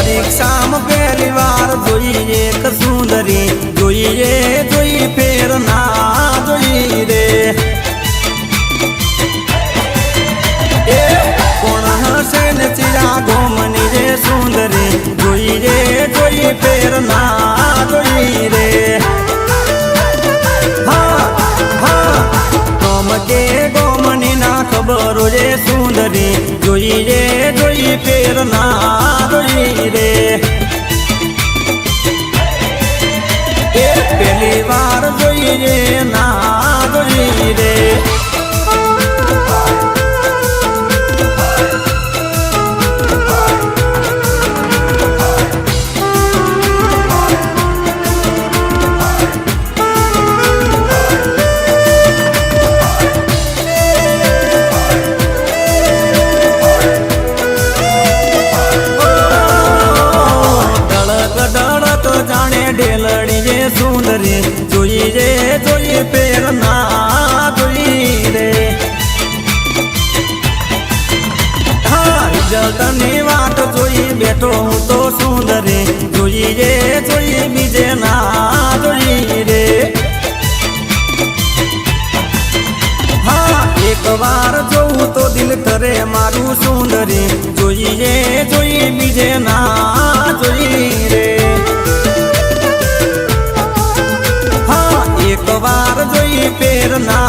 પરીક્ષામાં પહેલી વાર જોઈ એક સુંદરી જોઈએ જોઈ ફેર ના જોઈ રે એ કોણ હશે ને ચિરા ગોમની રે સુંદરી જોઈએ જોઈ ફેર ના જોઈ રે હા હા તમ કે ગોમની ના ખબર રે સુંદરી જોઈએ જોઈ ફેર ના જોઈ રે એ પહેલી વાર જોઈએ ના જોઈ રે ઢેલડી જે સુંદરી જોઈ રે જોઈ ફેર ના જોઈ રે હા રિઝલ્ટની વાટ જોઈ બેઠો હું તો સુંદરી જોઈ રે જોઈ બીજે ના જોઈ રે હા એક વાર જોઉં તો દિલ કરે મારું સુંદરી જોઈ રે જોઈ બીજે ના જોઈ રે એક વાર જોઈ ફેર ના